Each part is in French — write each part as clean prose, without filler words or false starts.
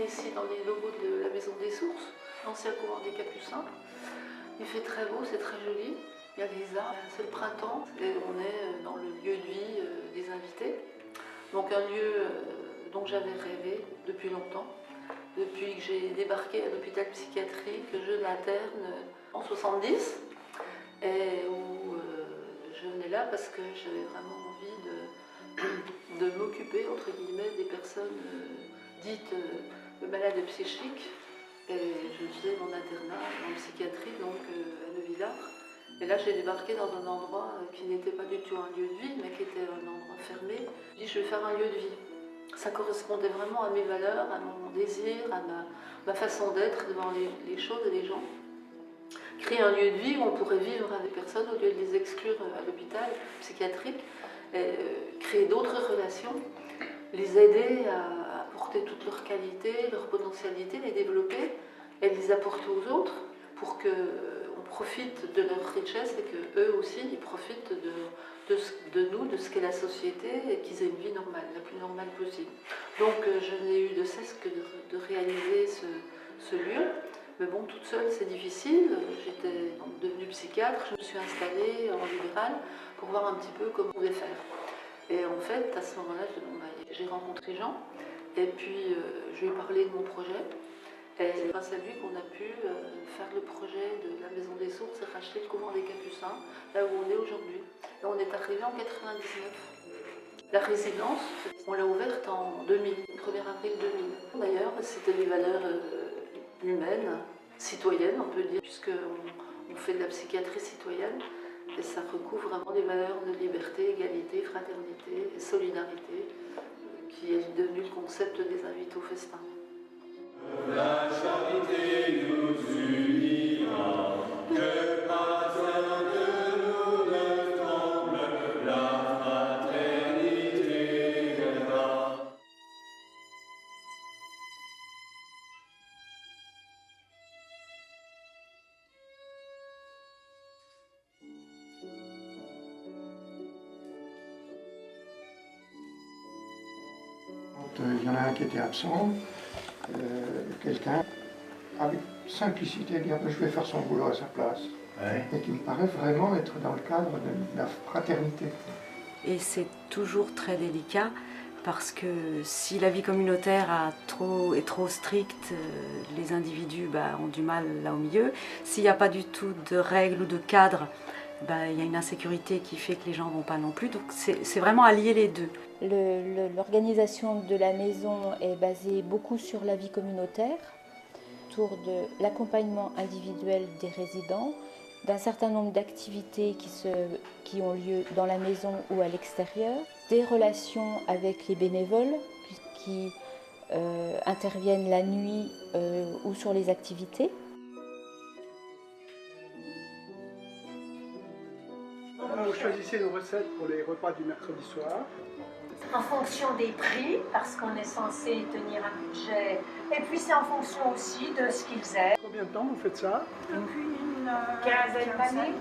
ici dans les locaux de la Maison des Sources, l'ancien couvent des Capucins. Il fait très beau, c'est très joli. Il y a des arbres, c'est le printemps et on est dans le lieu de vie des invités. Donc un lieu dont j'avais rêvé depuis longtemps, depuis que j'ai débarqué à l'hôpital psychiatrique, je l'interne en 70 et où je venais là parce que j'avais vraiment envie de m'occuper, entre guillemets, des personnes dites malades psychiques. Et je faisais mon internat en psychiatrie, donc à Neuvillars. Et là, j'ai débarqué dans un endroit qui n'était pas du tout un lieu de vie, mais qui était un endroit fermé. J'ai dit, je vais faire un lieu de vie. Ça correspondait vraiment à mes valeurs, à mon désir, à ma façon d'être devant les choses et les gens. Créer un lieu de vie où on pourrait vivre avec des personnes au lieu de les exclure à l'hôpital psychiatrique, et créer d'autres relations, les aider à apporter toutes leurs qualités, leurs potentialités, les développer et les apporter aux autres pour qu'on profite de leur richesse et qu'eux aussi ils profitent de nous, de ce qu'est la société et qu'ils aient une vie normale, la plus normale possible. Donc je n'ai eu de cesse que de réaliser ce lieu. Mais bon, toute seule, c'est difficile. J'étais donc devenue psychiatre, je me suis installée en libéral pour voir un petit peu comment on pouvait faire. Et en fait, à ce moment-là, j'ai rencontré Jean, et puis je lui ai parlé de mon projet. Et c'est grâce à lui qu'on a pu faire le projet de la Maison des Sources et racheter le couvent des Capucins, là où on est aujourd'hui. Et on est arrivé en 99. La résidence, on l'a ouverte en 2000, le 1er avril 2000. D'ailleurs, c'était des valeurs humaines, citoyennes, on peut dire, puisqu'on fait de la psychiatrie citoyenne. Et ça recouvre vraiment des valeurs de liberté, égalité, fraternité et solidarité, qui est devenu le concept des invités au festin. La charité nous unira, que pas un de nous ne tremble, la fraternité viendra. Il y en a un qui était absent, quelqu'un, avec simplicité, dit je vais faire son boulot à sa place. Ouais. Et qui me paraît vraiment être dans le cadre de la fraternité. Et c'est toujours très délicat parce que si la vie communautaire est trop stricte, les individus ont du mal là au milieu. S'il n'y a pas du tout de règles ou de cadre, il y a une insécurité qui fait que les gens ne vont pas non plus. Donc c'est vraiment allier les deux. L'organisation de la maison est basée beaucoup sur la vie communautaire, autour de l'accompagnement individuel des résidents, d'un certain nombre d'activités qui ont lieu dans la maison ou à l'extérieur, des relations avec les bénévoles qui interviennent la nuit ou sur les activités. Vous choisissez nos recettes pour les repas du mercredi soir. En fonction des prix, parce qu'on est censé tenir un budget. Et puis c'est en fonction aussi de ce qu'ils aiment. Combien de temps vous faites ça? Depuis une quinzaine d'années.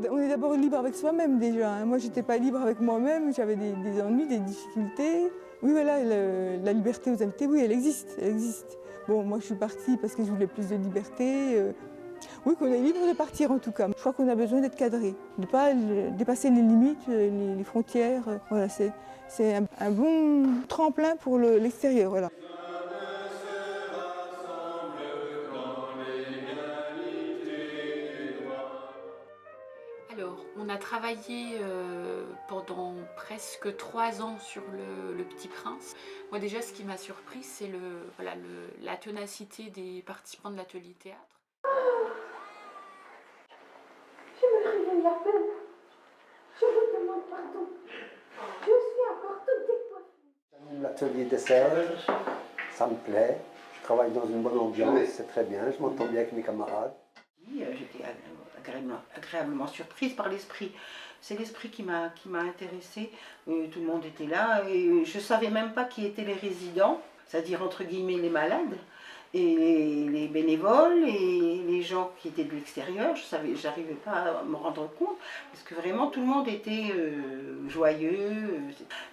On est d'abord libre avec soi-même déjà. Hein. Moi, j'étais pas libre avec moi-même, j'avais des ennuis, des difficultés. Oui, voilà, la liberté aux invités, oui, elle existe, elle existe. Bon, moi, je suis partie parce que je voulais plus de liberté. Oui, qu'on est libre de partir en tout cas. Je crois qu'on a besoin d'être cadré, de ne pas dépasser les limites, les frontières. Voilà, c'est un bon tremplin pour l'extérieur. Voilà. Alors, on a travaillé pendant presque 3 ans sur le Petit Prince. Moi déjà, ce qui m'a surpris, c'est la ténacité des participants de l'atelier théâtre. Je me réveille à peine. Je vous demande pardon. Je suis encore toute décoiffée. L'atelier dessert, ça me plaît. Je travaille dans une bonne ambiance, c'est très bien. Je m'entends bien avec mes camarades. J'étais agréablement surprise par l'esprit. C'est l'esprit qui m'a intéressée. Tout le monde était là et je ne savais même pas qui étaient les résidents, c'est-à-dire entre guillemets les malades, et les bénévoles et les gens qui étaient de l'extérieur. J'arrivais pas à me rendre compte parce que vraiment tout le monde était joyeux.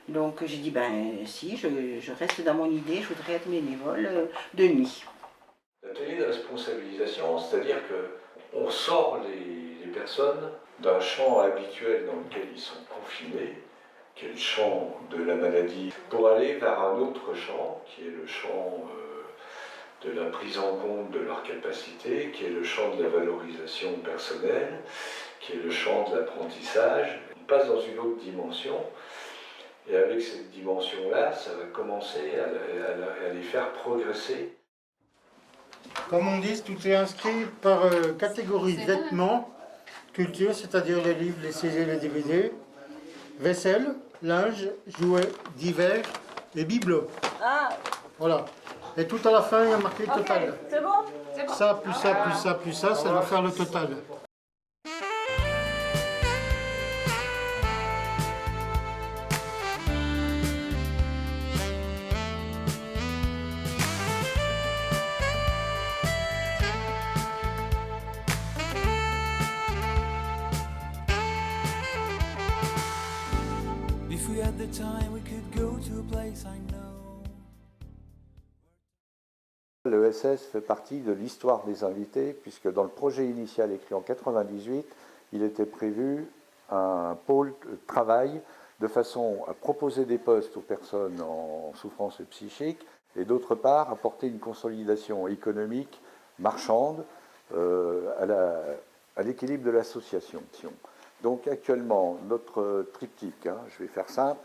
Donc j'ai dit ben si, je reste dans mon idée, je voudrais être bénévole de nuit. L'atelier de responsabilisation, c'est-à-dire qu'on sort les personnes d'un champ habituel dans lequel ils sont confinés, qui est le champ de la maladie, pour aller vers un autre champ, qui est le champ de la prise en compte de leurs capacités, qui est le champ de la valorisation personnelle, qui est le champ de l'apprentissage. On passe dans une autre dimension, et avec cette dimension-là, ça va commencer à les faire progresser. Comme on dit, tout est inscrit par catégorie vêtements, culture, c'est-à-dire les livres, les CD, les DVD, vaisselle, linge, jouets, divers et bibelots. Ah. Voilà. Et tout à la fin, il y a marqué total. C'est bon? C'est bon. Ça, plus ça, plus ça, plus ça, ça va faire le total. L'ESS fait partie de l'histoire des invités, puisque dans le projet initial écrit en 1998, il était prévu un pôle de travail de façon à proposer des postes aux personnes en souffrance psychique et d'autre part apporter une consolidation économique marchande à l'équilibre de l'association. Donc actuellement, notre triptyque, je vais faire simple,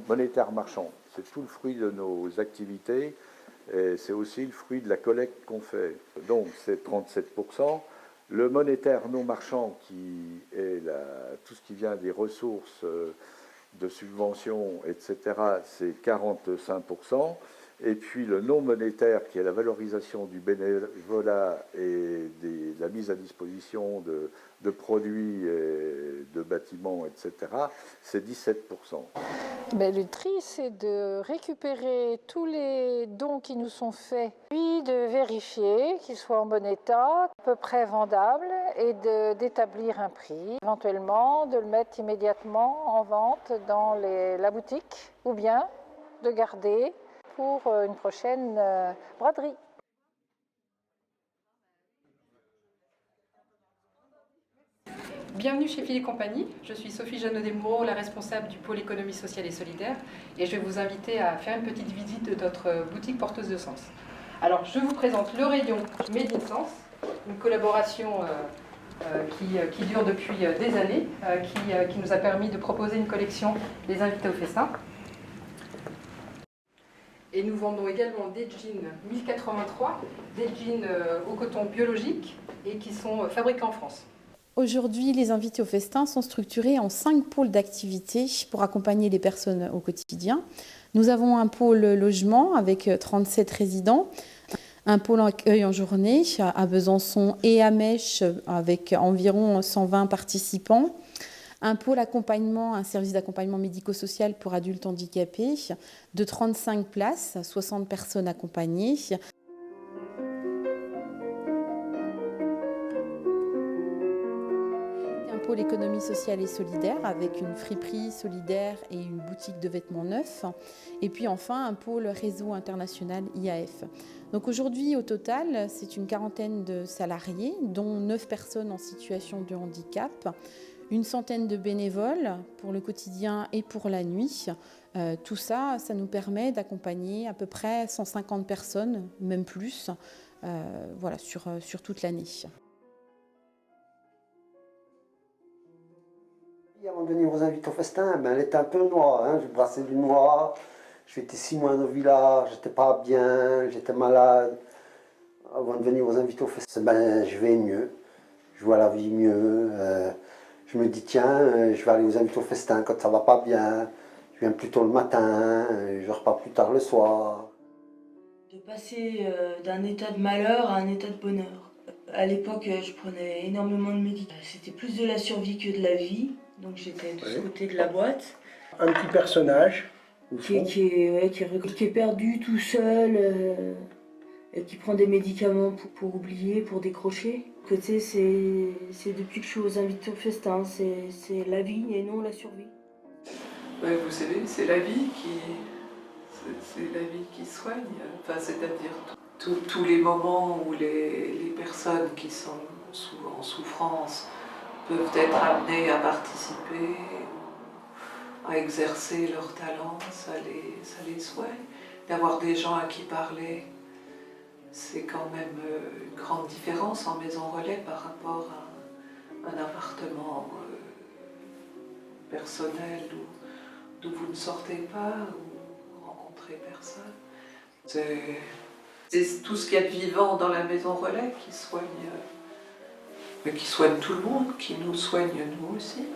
monétaire marchand, c'est tout le fruit de nos activités. Et c'est aussi le fruit de la collecte qu'on fait. Donc c'est 37%. Le monétaire non marchand, qui est tout ce qui vient des ressources de subventions, etc., c'est 45%. Et puis le non monétaire, qui est la valorisation du bénévolat et de la mise à disposition de produits, et de bâtiments, etc., c'est 17%. Le tri, c'est de récupérer tous les dons qui nous sont faits, puis de vérifier qu'ils soient en bon état, à peu près vendables, et d'établir un prix, éventuellement de le mettre immédiatement en vente dans la boutique, ou bien de garder pour une prochaine braderie. Bienvenue chez Philippe Compagnie, je suis Sophie Jeannot-Desmoureaux, la responsable du pôle économie sociale et solidaire, et je vais vous inviter à faire une petite visite de notre boutique porteuse de sens. Alors je vous présente le rayon Made in Sens, une collaboration qui dure depuis des années, qui nous a permis de proposer une collection des invités au festin. Et nous vendons également des jeans 1083, des jeans au coton biologique et qui sont fabriqués en France. Aujourd'hui, les invités au festin sont structurés en 5 pôles d'activité pour accompagner les personnes au quotidien. Nous avons un pôle logement avec 37 résidents, un pôle accueil en journée à Besançon et à Mèche avec environ 120 participants, un pôle accompagnement, un service d'accompagnement médico-social pour adultes handicapés de 35 places, 60 personnes accompagnées. Un pôle l'économie sociale et solidaire avec une friperie solidaire et une boutique de vêtements neufs. Et puis enfin un pôle réseau international IAF. Donc aujourd'hui au total c'est une quarantaine de salariés dont 9 personnes en situation de handicap, une centaine de bénévoles pour le quotidien et pour la nuit. Tout ça, ça nous permet d'accompagner à peu près 150 personnes, même plus, voilà, sur toute l'année. Avant de venir aux invités au festin, ben, elle était un peu noire, hein. Je brassais du noir, j'étais 6 mois au village, j'étais pas bien, j'étais malade. Avant de venir aux invités au festin, ben, je vais mieux, je vois la vie mieux. Je me dis tiens, je vais aller aux invités au festin quand ça va pas bien. Je viens plus tôt le matin, je repars plus tard le soir. De passer d'un état de malheur à un état de bonheur. À l'époque, je prenais énormément de médicaments. C'était plus de la survie que de la vie, donc j'étais de ce côté de la boîte. Un petit personnage, qui est perdu tout seul, et qui prend des médicaments pour oublier, pour décrocher. Que tu sais, c'est depuis que je suis aux invités au festin, c'est la vie et non la survie. Ouais, vous savez, c'est la vie qui soigne, enfin, c'est-à-dire tous les moments où les personnes qui sont en souffrance peuvent être amenées à participer, à exercer leur talent, ça les soigne. D'avoir des gens à qui parler, c'est quand même une grande différence en maison relais par rapport à un appartement personnel d'où vous ne sortez pas, où vous rencontrez personne. C'est tout ce qu'il y a de vivant dans la maison relais qui soigne tout le monde, qui nous soigne nous aussi.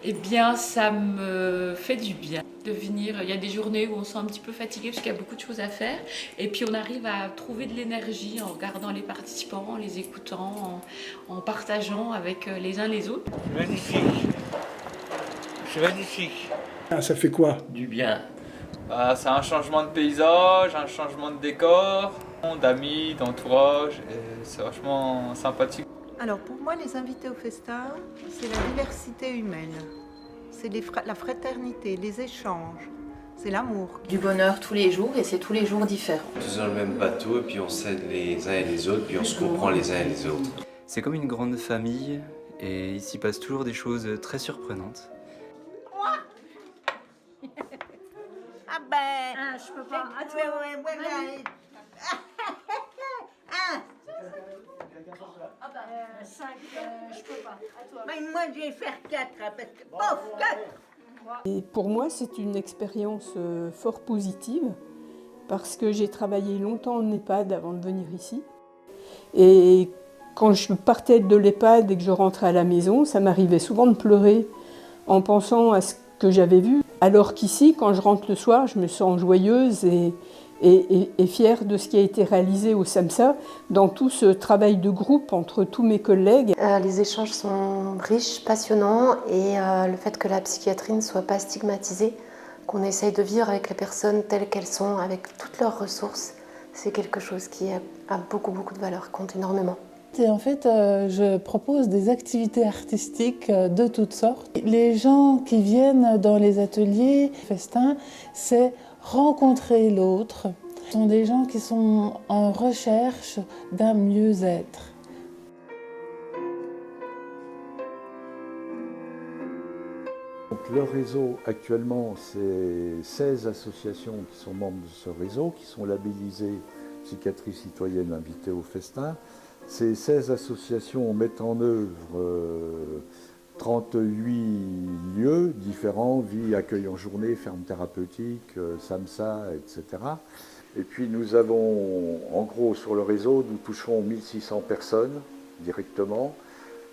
Eh bien, ça me fait du bien de venir. Il y a des journées où on se sent un petit peu fatigué parce qu'il y a beaucoup de choses à faire. Et puis on arrive à trouver de l'énergie en regardant les participants, en les écoutant, en partageant avec les uns les autres. Magnifique. C'est magnifique. Ça fait quoi? Du bien. C'est un changement de paysage, un changement de décor, d'amis, d'entourage. Et c'est vachement sympathique. Alors pour moi, les invités au festin, c'est la diversité humaine, c'est la fraternité, les échanges, c'est l'amour. Du bonheur tous les jours et c'est tous les jours différent. Tous dans le même bateau et puis on s'aide les uns et les autres, puis on se comprend les uns et les autres. C'est comme une grande famille et il s'y passe toujours des choses très surprenantes. Ah ben, je peux pas. À toi. Ah bah, 5, je peux pas. À toi. Mais moi, je vais faire 4, parce que, pof, 4. Et pour moi, c'est une expérience fort positive, parce que j'ai travaillé longtemps en EHPAD avant de venir ici. Et quand je partais de l'EHPAD et que je rentrais à la maison, ça m'arrivait souvent de pleurer en pensant à ce que j'avais vu. Alors qu'ici, quand je rentre le soir, je me sens joyeuse et fière de ce qui a été réalisé au SAMSA dans tout ce travail de groupe entre tous mes collègues. Les échanges sont riches, passionnants et le fait que la psychiatrie ne soit pas stigmatisée, qu'on essaye de vivre avec les personnes telles qu'elles sont, avec toutes leurs ressources, c'est quelque chose qui a beaucoup de valeur, compte énormément. Et en fait, je propose des activités artistiques de toutes sortes. Les gens qui viennent dans les ateliers festins, c'est rencontrer l'autre. Ce sont des gens qui sont en recherche d'un mieux-être. Donc, le réseau, actuellement, c'est 16 associations qui sont membres de ce réseau, qui sont labellisées Psychiatrie citoyenne invitée au festin. Ces 16 associations mettent en œuvre 38 lieux différents, vie, accueil en journée, ferme thérapeutique, SAMSA, etc. Et puis nous avons, en gros, sur le réseau, nous touchons 1600 personnes directement.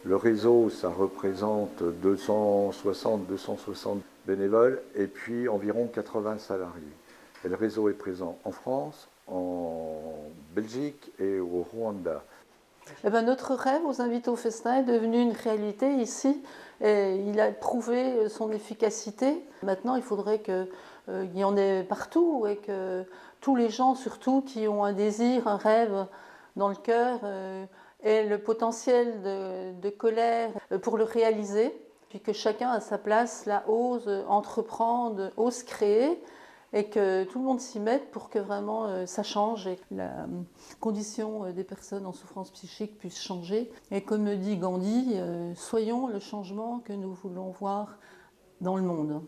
Le réseau, ça représente 260 bénévoles et puis environ 80 salariés. Et le réseau est présent en France, en Belgique et au Rwanda. Eh ben, notre rêve aux invités au festin est devenu une réalité ici. Et il a prouvé son efficacité. Maintenant, il faudrait qu'il y en ait partout et que tous les gens, surtout, qui ont un désir, un rêve dans le cœur et le potentiel de colère pour le réaliser, puis que chacun à sa place là, ose entreprendre, ose créer, et que tout le monde s'y mette pour que vraiment ça change et que la condition des personnes en souffrance psychique puisse changer. Et comme le dit Gandhi, soyons le changement que nous voulons voir dans le monde.